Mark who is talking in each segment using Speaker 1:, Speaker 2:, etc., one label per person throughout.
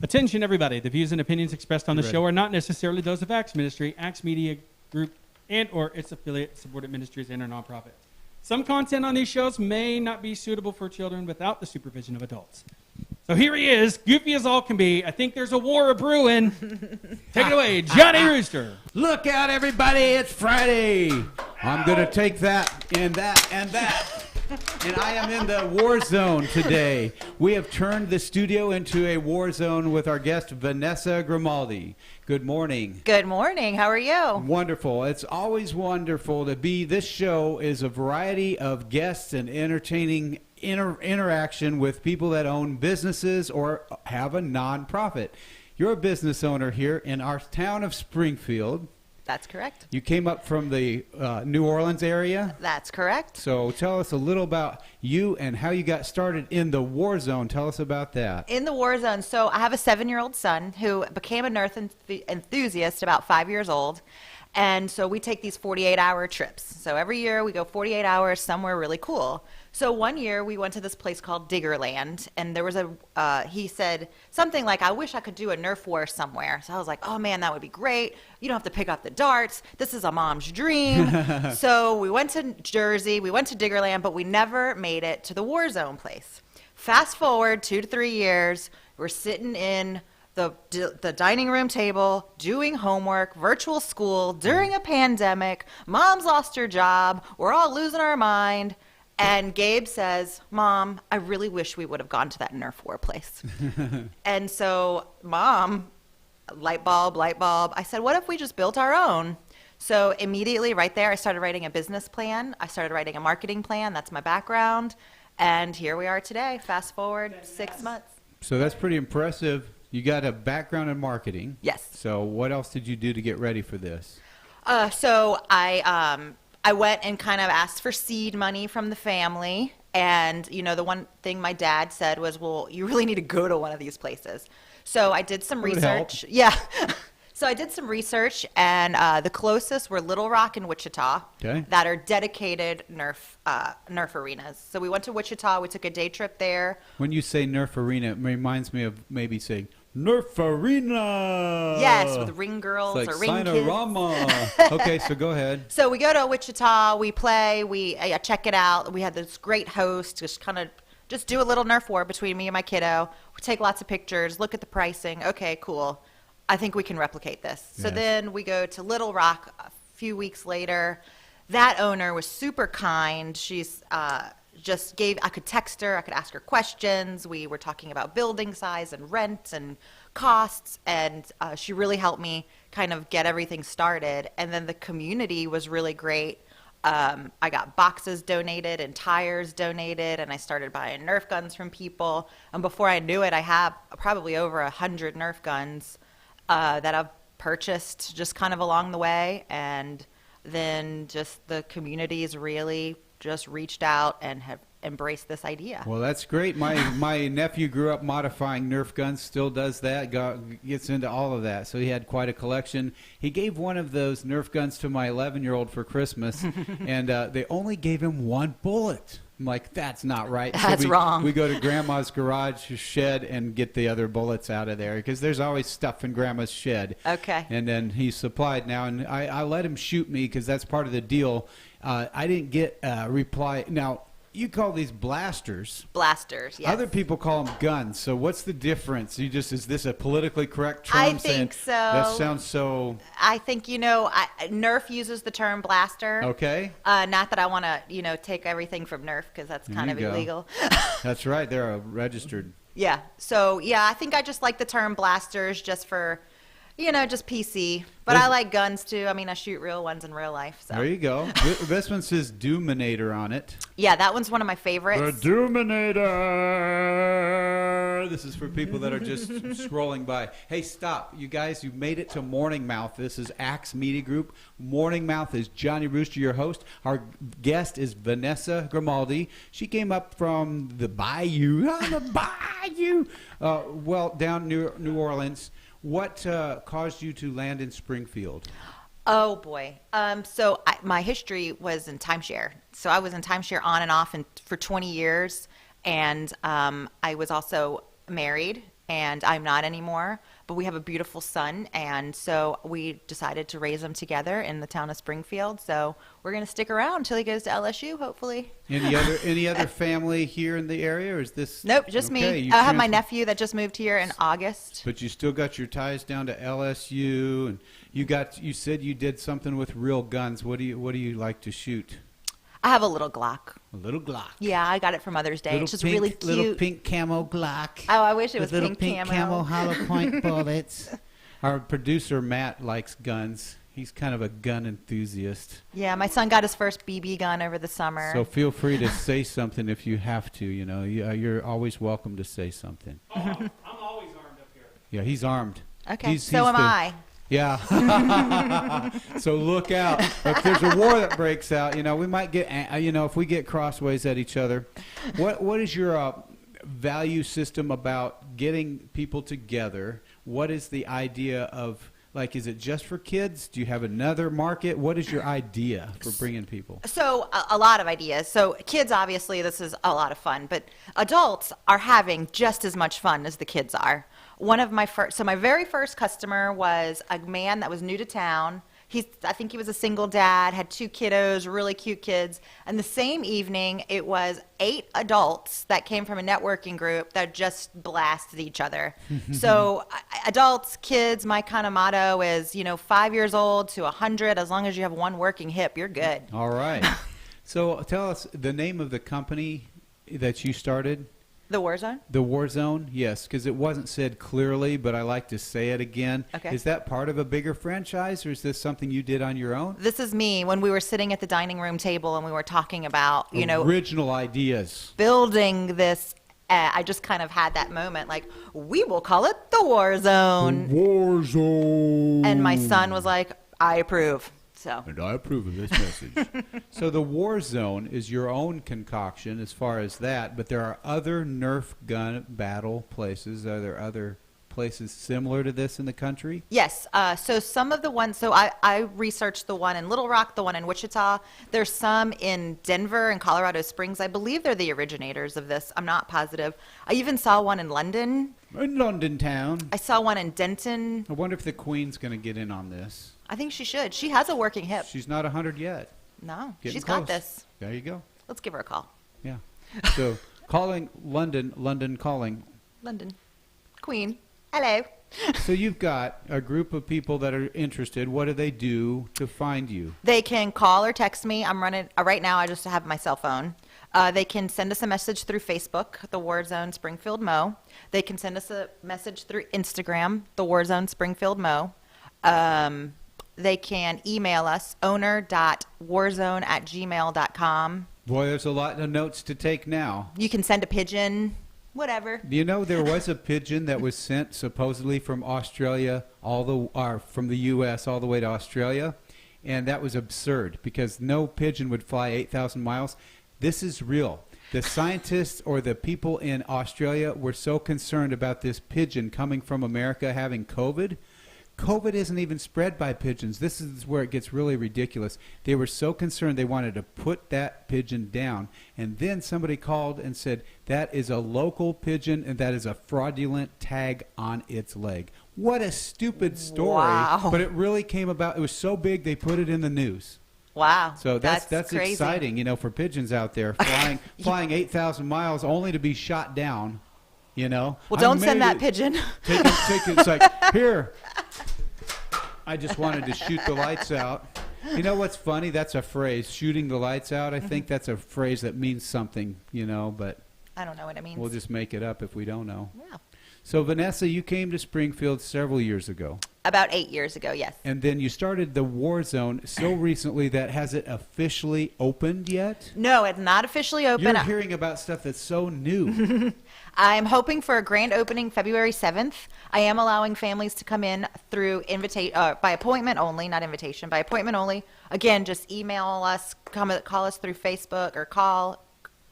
Speaker 1: Attention, everybody. The views and opinions expressed on the show are not necessarily those of Acts Ministry, Acts Media Group, and or its affiliate supported ministries and or nonprofits. Some content on these shows may not be suitable for children without the supervision of adults. So here he is, goofy as all can be. I think there's a war brewing. Take it away, Johnny Rooster.
Speaker 2: Look out, everybody. It's Friday. I'm going to take that and that and that. And I am in the war zone today. We have turned the studio into a war zone with our guest, Vanessa Grimaldi. Good morning.
Speaker 3: Good morning. How are you?
Speaker 2: Wonderful. It's always wonderful to be. This show is a variety of guests and entertaining interaction with people that own businesses or have a nonprofit. You're a business owner here in our town of Springfield.
Speaker 3: That's correct.
Speaker 2: You came up from the New Orleans area?
Speaker 3: That's correct.
Speaker 2: So tell us a little about you and how you got started in the war zone. Tell us about that.
Speaker 3: In the war zone. So I have a 7-year-old son who became a nurse enthusiast about 5 years old. And so we take these 48-hour trips. So every year we go 48 hours somewhere really cool. So one year we went to this place called Diggerland, and there was he said something like, I wish I could do a Nerf war somewhere. So I was like, oh man, that would be great. You don't have to pick up the darts. This is a mom's dream. So we went to Jersey, we went to Diggerland, but we never made it to the war zone place. Fast forward 2 to 3 years, we're sitting in the dining room table, doing homework, virtual school, during a pandemic. Mom's lost her job. We're all losing our mind. And Gabe says, Mom, I really wish we would have gone to that Nerf war place. And so, Mom, light bulb. I said, what if we just built our own? So immediately right there, I started writing a business plan. I started writing a marketing plan. That's my background. And here we are today. Fast forward 6 months.
Speaker 2: So that's pretty impressive. You got a background in marketing.
Speaker 3: Yes.
Speaker 2: So what else did you do to get ready for this?
Speaker 3: So I went and kind of asked for seed money from the family. And, you know, the one thing my dad said was, well, you really need to go to one of these places. So I did some research. Yeah. So I did some research, and the closest were Little Rock and Wichita that are dedicated Nerf arenas. So we went to Wichita. We took a day trip there.
Speaker 2: When you say Nerf arena, it reminds me of maybe saying Nerf arena.
Speaker 3: Yes, with ring girls
Speaker 2: it's like
Speaker 3: or ring
Speaker 2: Signorama.
Speaker 3: kids.
Speaker 2: Okay, so go ahead.
Speaker 3: So we go to Wichita. We play. We check it out. We had this great host. Just do a little Nerf war between me and my kiddo. We take lots of pictures. Look at the pricing. Okay, cool. I think we can replicate this. So then we go to Little Rock a few weeks later. That owner was super kind. She's I could text her, I could ask her questions. We were talking about building size and rent and costs, and she really helped me kind of get everything started. And then the community was really great. I got boxes donated and tires donated, and I started buying Nerf guns from people. And before I knew it, I have probably over 100 Nerf guns that I've purchased just kind of along the way. And then just the communities really just reached out and have embraced this idea.
Speaker 2: Well, that's great. My nephew grew up modifying Nerf guns, still does that, gets into all of that. So he had quite a collection. He gave one of those Nerf guns to my 11-year-old for Christmas, and they only gave him one bullet. I'm like, that's not right.
Speaker 3: That's wrong.
Speaker 2: We go to Grandma's garage shed and get the other bullets out of there because there's always stuff in Grandma's shed.
Speaker 3: Okay.
Speaker 2: And then he's supplied now, and I let him shoot me because that's part of the deal. I didn't get a reply. Now, you call these blasters.
Speaker 3: Blasters, yes.
Speaker 2: Other people call them guns. So what's the difference? Is this a politically correct term?
Speaker 3: I think so.
Speaker 2: That sounds so.
Speaker 3: I think, Nerf uses the term blaster.
Speaker 2: Okay.
Speaker 3: Not that I want to, take everything from Nerf because that's kind of illegal.
Speaker 2: That's right. They're registered.
Speaker 3: Yeah. So, I think I just like the term blasters just for, just PC. But I like guns, too. I mean, I shoot real ones in real life. So.
Speaker 2: There you go. This one says Doominator on it.
Speaker 3: Yeah, that one's one of my favorites.
Speaker 2: The Doominator. This is for people that are just scrolling by. Hey, stop. You guys, you made it to Morning Mouth. This is Axe Media Group. Morning Mouth is Johnny Rooster, your host. Our guest is Vanessa Grimaldi. She came up from the Bayou. The Bayou. Down near New Orleans. What caused you to land in Springfield?
Speaker 3: Oh, boy. My history was in timeshare. So I was in timeshare on and off for 20 years. And I was also married and I'm not anymore. But we have a beautiful son, and so we decided to raise him together in the town of Springfield. So we're going to stick around until he goes to LSU, hopefully.
Speaker 2: Any other family here in the area, or is this?
Speaker 3: Nope, just
Speaker 2: okay,
Speaker 3: me. I have my nephew that just moved here in August.
Speaker 2: But you still got your ties down to LSU, and you said you did something with real guns. What do you like to shoot?
Speaker 3: I have a little Glock.
Speaker 2: A little Glock.
Speaker 3: Yeah, I got it for Mother's Day. It's just
Speaker 2: pink,
Speaker 3: really cute.
Speaker 2: Little pink camo Glock.
Speaker 3: Oh, I wish it was
Speaker 2: little
Speaker 3: pink
Speaker 2: camo hollow point bullets. Our producer Matt likes guns. He's kind of a gun enthusiast.
Speaker 3: Yeah, my son got his first BB gun over the summer.
Speaker 2: So feel free to say something if you have to. You know, you're always welcome to say something.
Speaker 1: Oh, I'm always armed up here.
Speaker 2: Yeah, he's armed.
Speaker 3: Okay, so am I.
Speaker 2: Yeah. So look out. If there's a war that breaks out, we might get, if we get crossways at each other. What is your value system about getting people together? What is the idea of, like, is it just for kids? Do you have another market? What is your idea for bringing people?
Speaker 3: So a lot of ideas. So kids, obviously, this is a lot of fun, but adults are having just as much fun as the kids are. My very first customer was a man that was new to town. I think he was a single dad, had 2 kiddos, really cute kids. And the same evening, it was 8 adults that came from a networking group that just blasted each other. So adults, kids, my kind of motto is, 5 years old to 100, as long as you have one working hip, you're good.
Speaker 2: All right. So tell us the name of the company that you started.
Speaker 3: The War Zone?
Speaker 2: The War Zone, yes, because it wasn't said clearly, but I like to say it again.
Speaker 3: Okay.
Speaker 2: Is that part of a bigger franchise, or is this something you did on your own?
Speaker 3: This is me when we were sitting at the dining room table and we were talking about,
Speaker 2: original ideas.
Speaker 3: Building this. I just kind of had that moment, like, we will call it the War Zone.
Speaker 2: The War Zone.
Speaker 3: And my son was like, I approve. So.
Speaker 2: And I approve of this message. So the War Zone is your own concoction as far as that, but there are other Nerf gun battle places. Are there other places similar to this in the country?
Speaker 3: Yes. So some of the ones, so I researched the one in Little Rock, the one in Wichita. There's some in Denver and Colorado Springs. I believe they're the originators of this. I'm not positive. I even saw one in London.
Speaker 2: In London town.
Speaker 3: I saw one in Denton.
Speaker 2: I wonder if the Queen's going to get in on this.
Speaker 3: I think she should. She has a working hip.
Speaker 2: She's not 100 yet.
Speaker 3: No,
Speaker 2: Getting
Speaker 3: she's
Speaker 2: close.
Speaker 3: got this.
Speaker 2: There you go.
Speaker 3: Let's give her a call.
Speaker 2: Yeah. So calling London calling.
Speaker 3: London. Queen. Hello.
Speaker 2: So you've got a group of people that are interested. What do they do to find you?
Speaker 3: They can call or text me. I'm running right now. I just have my cell phone. They can send us a message through Facebook, The War Zone Springfield Mo. They can send us a message through Instagram, The War Zone Springfield Mo. They can email us, owner.warzone@gmail.com.
Speaker 2: Boy, there's a lot of notes to take now.
Speaker 3: You can send a pigeon, whatever.
Speaker 2: Do you know there was a pigeon that was sent supposedly from Australia, from the U.S. all the way to Australia? And that was absurd because no pigeon would fly 8,000 miles. This is real. The scientists or the people in Australia were so concerned about this pigeon coming from America having COVID. COVID isn't even spread by pigeons. This is where it gets really ridiculous. They were so concerned they wanted to put that pigeon down. And then somebody called and said, that is a local pigeon and that is a fraudulent tag on its leg. What a stupid story.
Speaker 3: Wow.
Speaker 2: But it really came about. It was so big they put it in the news.
Speaker 3: Wow.
Speaker 2: So that's
Speaker 3: crazy.
Speaker 2: exciting, for pigeons out there flying 8,000 miles only to be shot down,
Speaker 3: Well, don't send that pigeon.
Speaker 2: Take it. It's like, here. I just wanted to shoot the lights out. You know what's funny? That's a phrase, shooting the lights out. I think that's a phrase that means something, but
Speaker 3: I don't know what it means.
Speaker 2: we'll just make it up if we don't know.
Speaker 3: Yeah.
Speaker 2: So, Vanessa, you came to Springfield several years ago.
Speaker 3: About 8 years ago, yes.
Speaker 2: And then you started the War Zone so recently that has it officially opened yet?
Speaker 3: No, it's not officially open.
Speaker 2: You're hearing about stuff that's so new.
Speaker 3: I'm hoping for a grand opening February 7th. I am allowing families to come in through by appointment only, not invitation, by appointment only. Again, just email us, call us through Facebook or call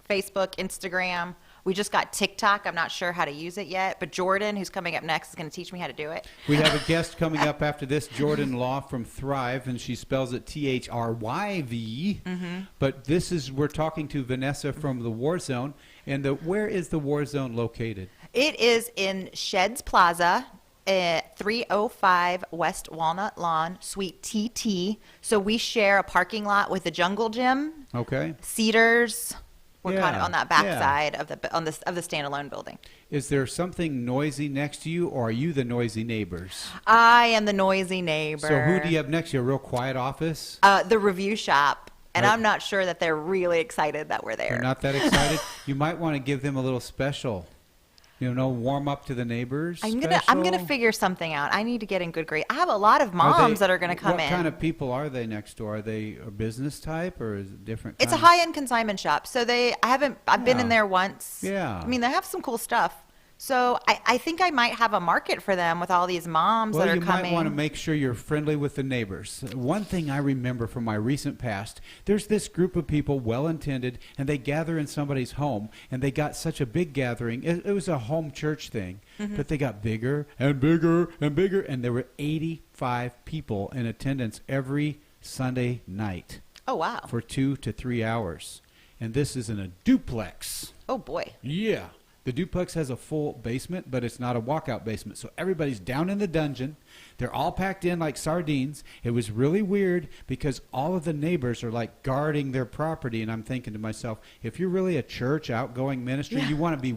Speaker 3: Facebook, Instagram. We just got TikTok. I'm not sure how to use it yet, but Jordan, who's coming up next, is going to teach me how to do it.
Speaker 2: We have a guest coming up after this, Jordan Law from Thrive, and she spells it Thryv. Mm-hmm. But we're talking to Vanessa from the War Zone. And where is the War Zone located?
Speaker 3: It is in Sheds Plaza at 305 West Walnut Lawn, Suite TT. So we share a parking lot with the Jungle Gym,
Speaker 2: Okay.
Speaker 3: Cedars. We're kind of
Speaker 2: Yeah,
Speaker 3: on that back
Speaker 2: yeah.
Speaker 3: side of the standalone building.
Speaker 2: Is there something noisy next to you, or are you the noisy neighbors?
Speaker 3: I am the noisy neighbor.
Speaker 2: So who do you have next to you? A real quiet office?
Speaker 3: The review shop. And
Speaker 2: Right.
Speaker 3: I'm not sure that they're really excited that we're there.
Speaker 2: They're not that excited? You might want to give them a little special. Warm up to the neighbors.
Speaker 3: I'm
Speaker 2: special.
Speaker 3: gonna figure something out. I need to get in good grades. I have a lot of moms that are gonna come in.
Speaker 2: What kind of people are they next door? Are they a business type, or is it different?
Speaker 3: It's a
Speaker 2: kind of-
Speaker 3: high-end consignment shop. So I've been in there once.
Speaker 2: Yeah.
Speaker 3: I mean, they have some cool stuff. So I think I might have a market for them with all these moms
Speaker 2: Well,
Speaker 3: that are
Speaker 2: you
Speaker 3: coming.
Speaker 2: might want to make sure you're friendly with the neighbors. One thing I remember from my recent past, there's this group of people, well-intended, and they gather in somebody's home, and they got such a big gathering. It was a home church thing, but they got bigger and bigger and bigger, and there were 85 people in attendance every Sunday night
Speaker 3: Oh, wow.
Speaker 2: for 2 to 3 hours. And this is in a duplex.
Speaker 3: Oh, boy.
Speaker 2: Yeah. The duplex has a full basement, but it's not a walkout basement. So everybody's down in the dungeon. They're all packed in like sardines. It was really weird because all of the neighbors are like guarding their property. And I'm thinking to myself, if you're really a church, outgoing ministry, you want to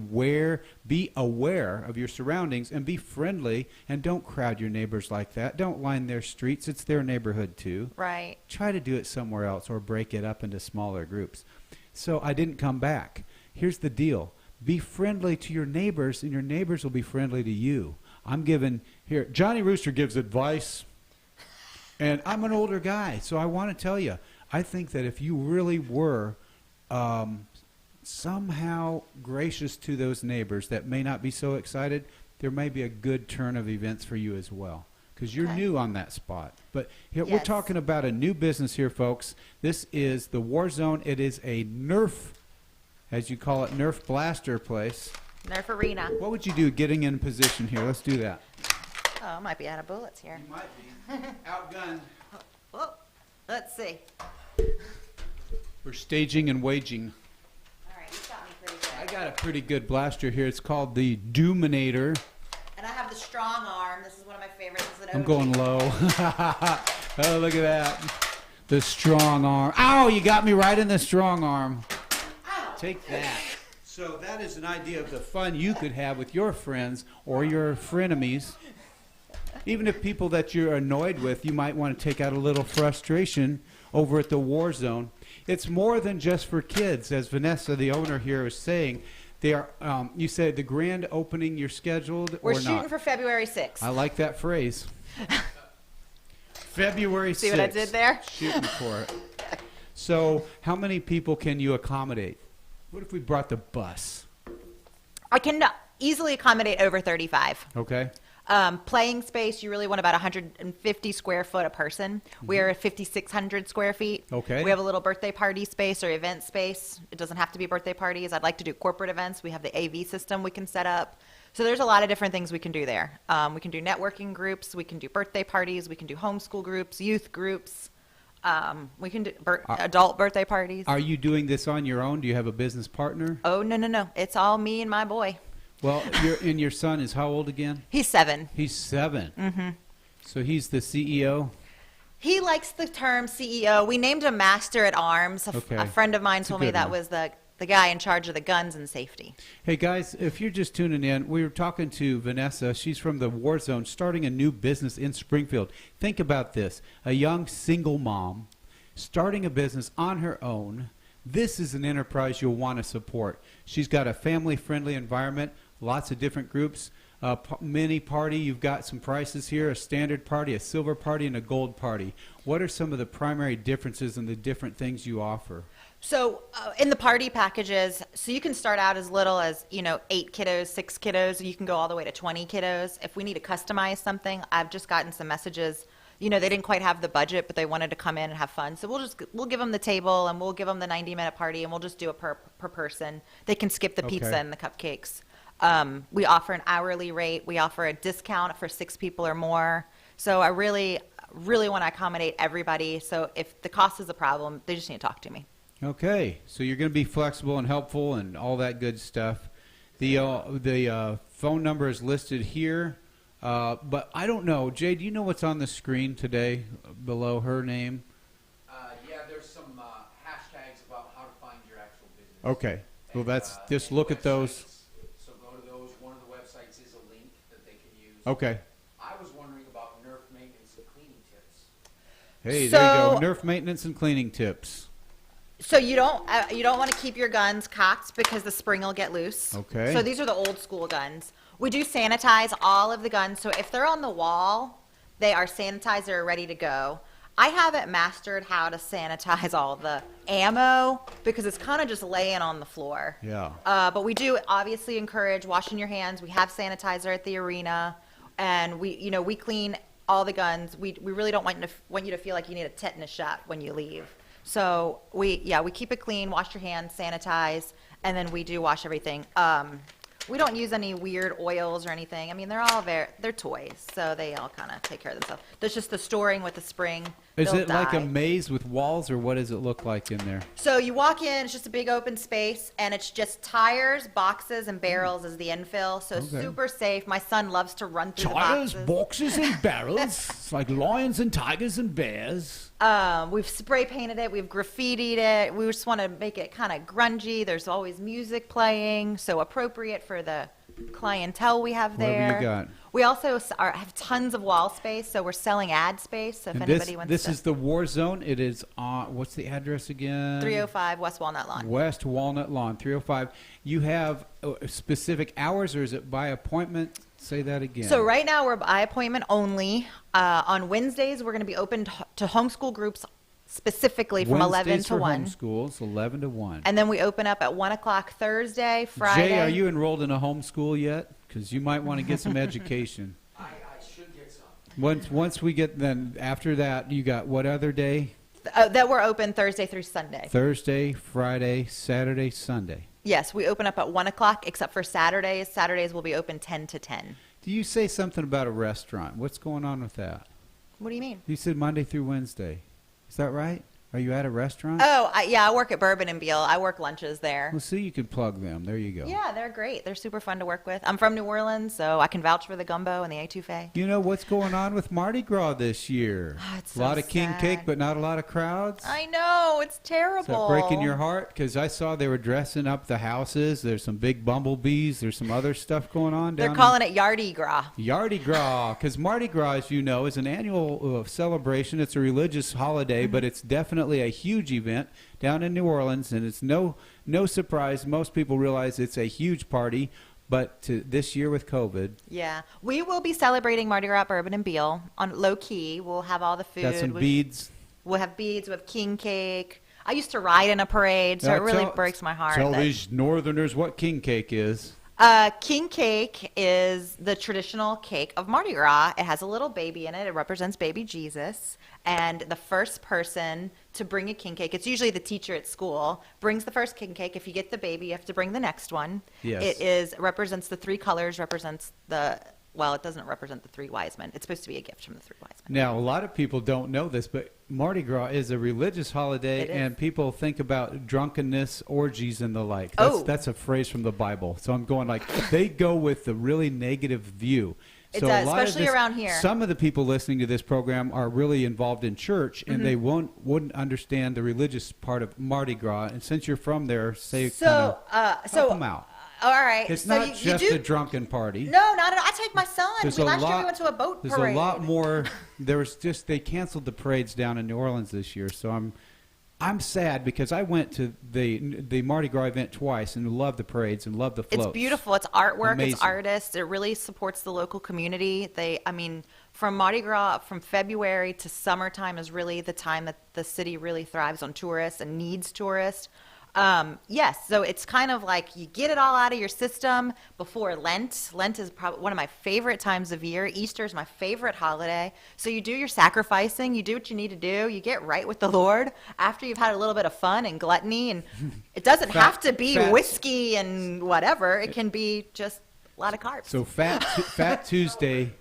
Speaker 2: be aware of your surroundings and be friendly, and don't crowd your neighbors like that. Don't line their streets. It's their neighborhood too.
Speaker 3: Right.
Speaker 2: Try to do it somewhere else or break it up into smaller groups. So I didn't come back. Here's the deal. Be friendly to your neighbors, and your neighbors will be friendly to you. Here, Johnny Rooster gives advice, and I'm an older guy, so I want to tell you, I think that if you really were somehow gracious to those neighbors that may not be so excited, there may be a good turn of events for you as well, because you're new on that spot. But here, we're
Speaker 3: Yes.
Speaker 2: talking about a new business here, folks. This is the War Zone. It is a Nerf, as you call it, Nerf blaster place.
Speaker 3: Nerf Arena.
Speaker 2: What would you do getting in position here? Let's do that.
Speaker 3: Oh, I might be out of bullets here.
Speaker 2: You might be. Outgunned.
Speaker 3: Whoa. Let's see.
Speaker 2: We're staging and waging.
Speaker 3: All right, you got me pretty
Speaker 2: I
Speaker 3: good.
Speaker 2: got a pretty good blaster here. It's called the Doominator.
Speaker 3: And I have the strong arm. This is one of my favorites. This is an
Speaker 2: I'm
Speaker 3: OG.
Speaker 2: going low. Oh, look at that. The strong arm. Ow, you got me right in the strong arm. Take that. So that is an idea of the fun you could have with your friends or your frenemies. Even if people that you're annoyed with, you might want to take out a little frustration over at the War Zone. It's more than just for kids, as Vanessa, the owner here, is saying. They are. You said the grand opening you're scheduled
Speaker 3: We're
Speaker 2: or
Speaker 3: shooting
Speaker 2: not?
Speaker 3: for February 6th.
Speaker 2: I like that phrase. February 6th.
Speaker 3: See what I did there?
Speaker 2: Shooting for it. So how many people can you accommodate? What if we brought the bus?
Speaker 3: I can easily accommodate over 35.
Speaker 2: Okay.
Speaker 3: Playing space, you really want about 150 square foot a person. We're at 5,600 square feet.
Speaker 2: Okay.
Speaker 3: We have a little birthday party space or event space. It doesn't have to be birthday parties. I'd like to do corporate events. We have the AV system we can set up. So there's a lot of different things we can do there. We can do networking groups. We can do birthday parties. We can do homeschool groups, youth groups. We can do adult birthday parties.
Speaker 2: Are you doing this on your own? Do you have a business partner?
Speaker 3: Oh, no. It's all me and my boy.
Speaker 2: Well, your son is how old again?
Speaker 3: He's 7.
Speaker 2: He's 7. Mm-hmm. So he's the CEO?
Speaker 3: He likes the term CEO. We named him Master at Arms.
Speaker 2: Okay.
Speaker 3: A friend of mine
Speaker 2: That's a
Speaker 3: told me
Speaker 2: good
Speaker 3: that
Speaker 2: one.
Speaker 3: was the guy in charge of the guns and safety.
Speaker 2: Hey, guys, if you're just tuning in, we were talking to Vanessa. She's from the War Zone, starting a new business in Springfield. Think about this. A young single mom starting a business on her own. This is an enterprise you'll want to support. She's got a family-friendly environment, lots of different groups. Mini party, you've got some prices here, a standard party, a silver party, and a gold party. What are some of the primary differences in the different things you offer?
Speaker 3: So in the party packages, so you can start out as little as, 8 kiddos, 6 kiddos. You can go all the way to 20 kiddos. If we need to customize something, I've just gotten some messages. They didn't quite have the budget, but they wanted to come in and have fun. So we'll give them the table, and we'll give them the 90-minute party, and we'll just do it per person. They can skip the pizza
Speaker 2: Okay.
Speaker 3: and the cupcakes. We offer an hourly rate. We offer a discount for 6 people or more. So I really want to accommodate everybody. So if the cost is a problem, they just need to talk to me.
Speaker 2: Okay, so you're going to be flexible and helpful and all that good stuff. The phone number is listed here, but I don't know. Jay, do you know what's on the screen today below her name?
Speaker 4: Yeah, there's some hashtags about how to find your actual business.
Speaker 2: Okay. Well, that's
Speaker 4: And,
Speaker 2: just
Speaker 4: and
Speaker 2: look at those.
Speaker 4: So go to those. One of the websites is a link that they can use.
Speaker 2: Okay.
Speaker 4: I was wondering about Nerf maintenance and cleaning tips.
Speaker 2: Hey, there you
Speaker 3: So-
Speaker 2: go. Nerf maintenance and cleaning tips.
Speaker 3: So you don't want to keep your guns cocked because the spring will get loose.
Speaker 2: Okay.
Speaker 3: So these are the old school guns. We do sanitize all of the guns. So if they're on the wall, they are sanitized. They're ready to go. I haven't mastered how to sanitize all the ammo because it's kind of just laying on the floor.
Speaker 2: Yeah.
Speaker 3: But we do obviously encourage washing your hands. We have sanitizer at the arena, and we clean all the guns. We really don't want you to feel like you need a tetanus shot when you leave. So we keep it clean, wash your hands, sanitize, and then we do wash everything. We don't use any weird oils or anything. I mean, they're toys, so they all kind of take care of themselves. There's just the storing with the spring.
Speaker 2: Is
Speaker 3: they'll
Speaker 2: it like a
Speaker 3: die.
Speaker 2: maze with walls, or what does it look like in there?
Speaker 3: So you walk in, it's just a big open space, and it's just tires, boxes, and barrels as the infill. So
Speaker 2: Okay.
Speaker 3: super safe. My son loves to run through the boxes.
Speaker 2: boxes, and barrels. It's like lions and tigers and bears.
Speaker 3: We've spray painted it. We've graffitied it. We just want to make it kind of grungy. There's always music playing, so appropriate for the clientele we have
Speaker 2: What have
Speaker 3: there.
Speaker 2: you got?
Speaker 3: We also have tons of wall space, so we're selling ad space. So if
Speaker 2: And
Speaker 3: anybody wants
Speaker 2: this
Speaker 3: to,
Speaker 2: is the war zone. It is on, what's the address again?
Speaker 3: 305 West Walnut Lawn.
Speaker 2: West Walnut Lawn, 305. You have specific hours, or is it by appointment? Say that again.
Speaker 3: So right now we're by appointment only. On Wednesdays we're going to be open to homeschool groups specifically from 11
Speaker 2: Wednesdays
Speaker 3: to
Speaker 2: for
Speaker 3: 1.
Speaker 2: homeschools, 11 to 1.
Speaker 3: And then we open up at 1 o'clock Thursday, Friday.
Speaker 2: Jay, are you enrolled in a homeschool yet? Because you might want to get some education.
Speaker 4: I should get some.
Speaker 2: Once we get, then after that, you got what other day?
Speaker 3: That we're open Thursday through Sunday.
Speaker 2: Thursday, Friday, Saturday, Sunday.
Speaker 3: Yes, we open up at 1 o'clock except for Saturdays. Saturdays will be open 10 to 10.
Speaker 2: Do you say something about a restaurant? What's going on with that?
Speaker 3: What do you mean?
Speaker 2: You said Monday through Wednesday. Is that right? Are you at a restaurant?
Speaker 3: Oh, I work at Bourbon and Beale. I work lunches there.
Speaker 2: Well, see, you can plug them. There you go.
Speaker 3: Yeah, they're great. They're super fun to work with. I'm from New Orleans, so I can vouch for the gumbo and the étouffée.
Speaker 2: You know what's going on with Mardi Gras this year?
Speaker 3: Oh, it's
Speaker 2: a lot
Speaker 3: so
Speaker 2: of king
Speaker 3: sad.
Speaker 2: cake, but not a lot of crowds.
Speaker 3: I know, it's
Speaker 2: Is
Speaker 3: terrible.
Speaker 2: that breaking your heart? Because I saw they were dressing up the houses. There's some big bumblebees. There's some other stuff going on down
Speaker 3: They're calling it Yardy Gras.
Speaker 2: Yardi Gras, because Mardi Gras, as you know, is an annual celebration. It's a religious holiday, but it's definitely a huge event down in New Orleans, and it's no surprise. Most people realize it's a huge party, but this year with COVID,
Speaker 3: Yeah. We will be celebrating Mardi Gras at Bourbon and Beale on low key. We'll have all the food.
Speaker 2: got some beads.
Speaker 3: We'll have beads. We'll have king cake. I used to ride in a parade, so it really breaks my heart.
Speaker 2: Tell
Speaker 3: that-
Speaker 2: these Northerners what king cake is.
Speaker 3: King cake is the traditional cake of Mardi Gras. It has a little baby in it. It represents baby Jesus. And the first person to bring a king cake, it's usually the teacher at school, brings the first king cake. If you get the baby, you have to bring the next one.
Speaker 2: Yes.
Speaker 3: It represents the three colors, represents it doesn't represent the three wise men. It's supposed to be a gift from the three wise men.
Speaker 2: Now, a lot of people don't know this, but Mardi Gras is a religious holiday,
Speaker 3: It is.
Speaker 2: and people think about drunkenness, orgies, and the like.
Speaker 3: Oh.
Speaker 2: That's a phrase from the Bible. So I'm going like, they go with the really negative view.
Speaker 3: It
Speaker 2: So
Speaker 3: does,
Speaker 2: a lot of
Speaker 3: especially
Speaker 2: this-
Speaker 3: around here.
Speaker 2: Some of the people listening to this program are really involved in church, and they wouldn't understand the religious part of Mardi Gras. And since you're from there, say help them out.
Speaker 3: All right.
Speaker 2: It's
Speaker 3: so
Speaker 2: not
Speaker 3: you
Speaker 2: just
Speaker 3: do,
Speaker 2: a drunken party.
Speaker 3: No, not at all. I take my son.
Speaker 2: There's
Speaker 3: Last
Speaker 2: a
Speaker 3: year we
Speaker 2: lot-
Speaker 3: went to a boat
Speaker 2: There's
Speaker 3: parade.
Speaker 2: a lot more. They canceled the parades down in New Orleans this year, so I'm sad because I went to the Mardi Gras event twice and loved the parades and loved the floats.
Speaker 3: It's beautiful. It's artwork.
Speaker 2: Amazing.
Speaker 3: It's artists. It really supports the local community. From Mardi Gras, from February to summertime is really the time that the city really thrives on tourists and needs tourists. Yes, so it's kind of like you get it all out of your system before Lent. Lent is probably one of my favorite times of year. Easter is my favorite holiday. So you do your sacrificing, you do what you need to do, you get right with the Lord after you've had a little bit of fun and gluttony. And it doesn't have to be whiskey and whatever. It can be just a lot of carbs.
Speaker 2: So Fat Tuesday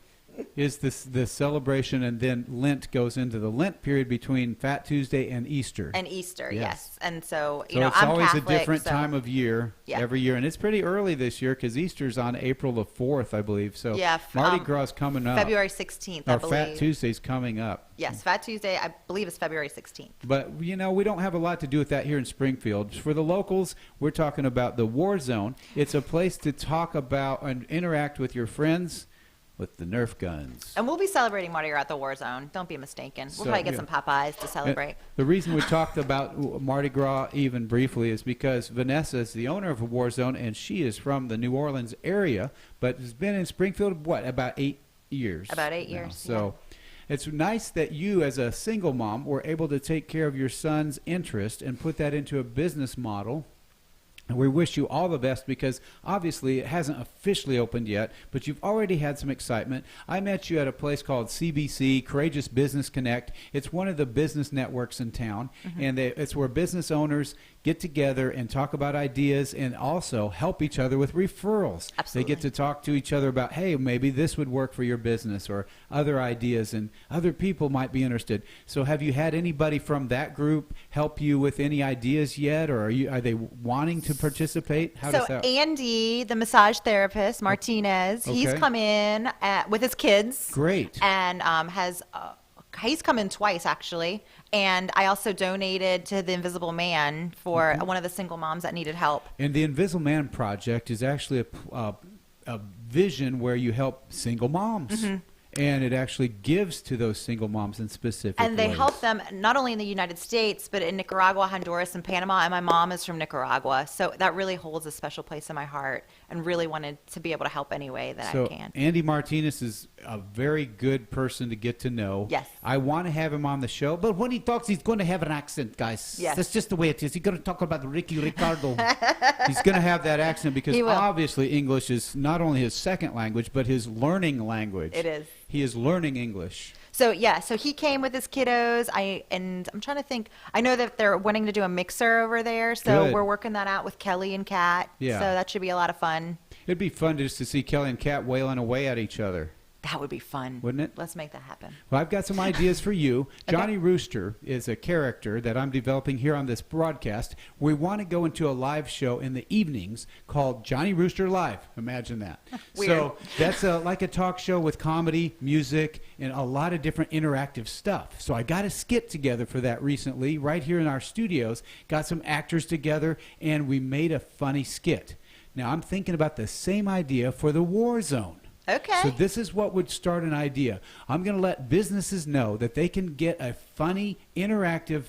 Speaker 2: is the celebration, and then Lent goes into the Lent period between Fat Tuesday and Easter.
Speaker 3: And Easter,
Speaker 2: Yes.
Speaker 3: yes. And so,
Speaker 2: So it's
Speaker 3: I'm
Speaker 2: always
Speaker 3: Catholic,
Speaker 2: a different
Speaker 3: so-
Speaker 2: time of year
Speaker 3: Yeah.
Speaker 2: every year, and it's pretty early this year because Easter's on April the 4th, I believe. So
Speaker 3: Yeah,
Speaker 2: Mardi Gras is coming up.
Speaker 3: February 16th, I
Speaker 2: or
Speaker 3: believe.
Speaker 2: Fat Tuesday's coming up.
Speaker 3: Yes, Fat Tuesday, I believe is February 16th.
Speaker 2: But, we don't have a lot to do with that here in Springfield. For the locals, we're talking about the War Zone. It's a place to talk about and interact with your friends with the Nerf guns.
Speaker 3: And we'll be celebrating Mardi Gras at the War Zone. Don't be mistaken. We'll
Speaker 2: So,
Speaker 3: probably get
Speaker 2: yeah.
Speaker 3: some Popeyes to celebrate.
Speaker 2: The reason we talked about Mardi Gras even briefly is because Vanessa is the owner of a War Zone, and she is from the New Orleans area, but has been in Springfield, about 8 years?
Speaker 3: About 8
Speaker 2: now.
Speaker 3: years,
Speaker 2: So it's nice that you, as a single mom, were able to take care of your son's interest and put that into a business model. And we wish you all the best because obviously it hasn't officially opened yet, but you've already had some excitement. I met you at a place called CBC, Courageous Business Connect. It's one of the business networks in town, and it's where business owners get together and talk about ideas and also help each other with referrals.
Speaker 3: Absolutely.
Speaker 2: They get to talk to each other about, hey, maybe this would work for your business or other ideas, and other people might be interested. So have you had anybody from that group help you with any ideas yet, or are they wanting to participate? How does
Speaker 3: So
Speaker 2: that
Speaker 3: Andy, the massage therapist, Martinez, he's
Speaker 2: Okay.
Speaker 3: come in with his kids.
Speaker 2: Great.
Speaker 3: And he's come in twice, actually. And I also donated to the Invisible Man for one of the single moms that needed help.
Speaker 2: And the Invisible Man Project is actually a vision where you help single moms. And it actually gives to those single moms in specific
Speaker 3: And they
Speaker 2: ways.
Speaker 3: help them not only in the United States, but in Nicaragua, Honduras, and Panama. And my mom is from Nicaragua. So that really holds a special place in my heart and really wanted to be able to help any way that I can.
Speaker 2: Andy Martinez is a very good person to get to know.
Speaker 3: Yes.
Speaker 2: I want to have him on the show, but when he talks, he's going to have an accent, guys.
Speaker 3: Yes.
Speaker 2: That's just the way it is. He's going to talk about Ricky Ricardo. He's going to have that accent because
Speaker 3: He will.
Speaker 2: obviously English is not only his second language, but his learning language.
Speaker 3: It is.
Speaker 2: He is learning English.
Speaker 3: So he came with his kiddos. I'm trying to think. I know that they're wanting to do a mixer over there, so
Speaker 2: Good.
Speaker 3: we're working that out with Kelly and Kat.
Speaker 2: Yeah.
Speaker 3: So that should be a lot of fun.
Speaker 2: It'd be fun just to see Kelly and Kat wailing away at each other.
Speaker 3: That would be fun,
Speaker 2: Wouldn't it?
Speaker 3: Let's make that happen.
Speaker 2: Well, I've got some ideas for you.
Speaker 3: Okay.
Speaker 2: Johnny Rooster is a character that I'm developing here on this broadcast. We want to go into a live show in the evenings called Johnny Rooster Live. Imagine that.
Speaker 3: Weird.
Speaker 2: So that's like a talk show with comedy, music, and a lot of different interactive stuff. So I got a skit together for that recently right here in our studios. Got some actors together, and we made a funny skit. Now, I'm thinking about the same idea for the War Zone.
Speaker 3: Okay.
Speaker 2: So this is what would start an idea. I'm going to let businesses know that they can get a funny, interactive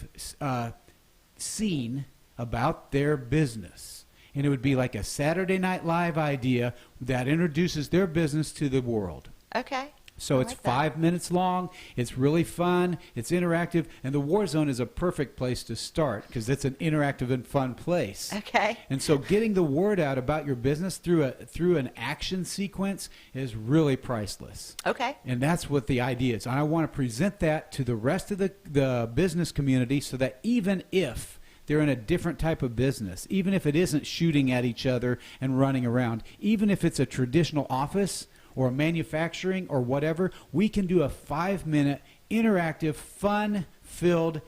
Speaker 2: scene about their business. And it would be like a Saturday Night Live idea that introduces their business to the world.
Speaker 3: Okay.
Speaker 2: So
Speaker 3: I
Speaker 2: it's
Speaker 3: like that.
Speaker 2: 5 minutes long. It's really fun. It's interactive. And the War Zone is a perfect place to start because it's an interactive and fun place.
Speaker 3: Okay.
Speaker 2: And so getting the word out about your business through an action sequence is priceless.
Speaker 3: Okay.
Speaker 2: And that's what the idea is. And I want to present that to the rest of the business community so that even if they're in a different type of business, even if it isn't shooting at each other and running around, even if it's a traditional office or manufacturing or whatever, we can do a 5-minute interactive, fun-filled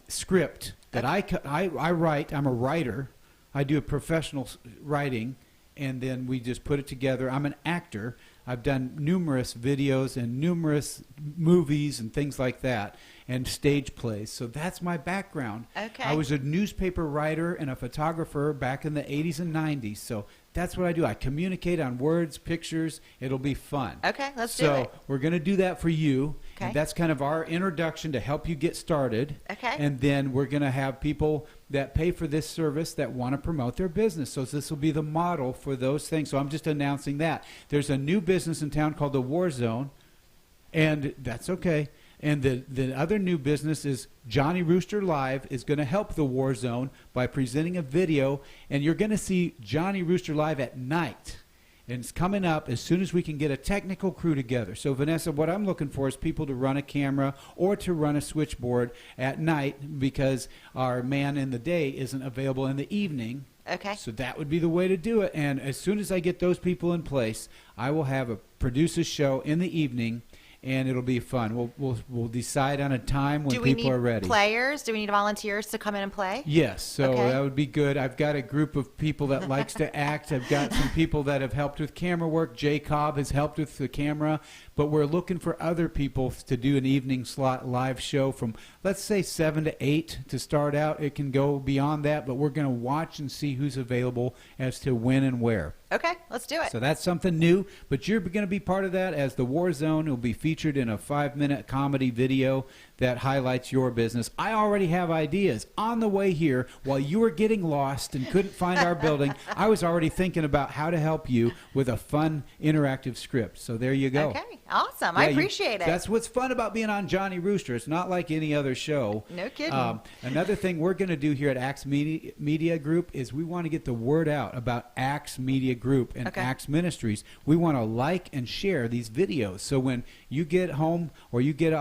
Speaker 2: script that I write. I'm a writer. I do a professional writing, and then we just put it together. I'm an actor. I've done numerous videos and numerous movies and things like that and stage plays. So that's my background.
Speaker 3: Okay.
Speaker 2: I was a newspaper writer and a photographer back in the 80s and 90s. So that's what I do. I communicate on words, pictures. It'll be fun.
Speaker 3: Okay, let's do
Speaker 2: So
Speaker 3: it.
Speaker 2: we're going to do that for you.
Speaker 3: Okay.
Speaker 2: And that's kind of our introduction to help you get started.
Speaker 3: Okay.
Speaker 2: And then we're going to have people that pay for this service that want to promote their business. So this will be the model for those things. So I'm just announcing that. There's a new business in town called the War Zone, and that's okay. And the other new business is Johnny Rooster Live is going to help the War Zone by presenting a video, and you're going to see Johnny Rooster Live at night. And it's coming up as soon as we can get a technical crew together. So, Vanessa, what I'm looking for is people to run a camera or to run a switchboard at night because our man in the day isn't available in the evening.
Speaker 3: Okay.
Speaker 2: So that would be the way to do it. And as soon as I get those people in place, I will have a producer's show in the evening, and it'll be fun. We'll decide on a time when people are ready.
Speaker 3: Do we need players? Do we need volunteers to come in and play?
Speaker 2: Yes, so
Speaker 3: Okay.
Speaker 2: that would be good. I've got a group of people that likes to act. I've got some people that have helped with camera work. Jay Cobb has helped with the camera. But we're looking for other people to do an evening slot live show from, let's say, 7 to 8 to start out. It can go beyond that, but we're going to watch and see who's available as to when and where.
Speaker 3: Okay, let's do it.
Speaker 2: So that's something new, but you're going to be part of that as the War Zone. Will be featured in a 5-minute comedy video that highlights your business. I already have ideas. On the way here, while you were getting lost and couldn't find our building, I was already thinking about how to help you with a fun, interactive script. So there you go.
Speaker 3: Okay, awesome. I appreciate it.
Speaker 2: That's what's fun about being on Johnny Rooster. It's not like any other show.
Speaker 3: No kidding.
Speaker 2: Another thing we're going to do here at Axe Media Group is we want to get the word out about Axe Media Group and Axe Ministries. We want to like and share these videos. So when you get home or you get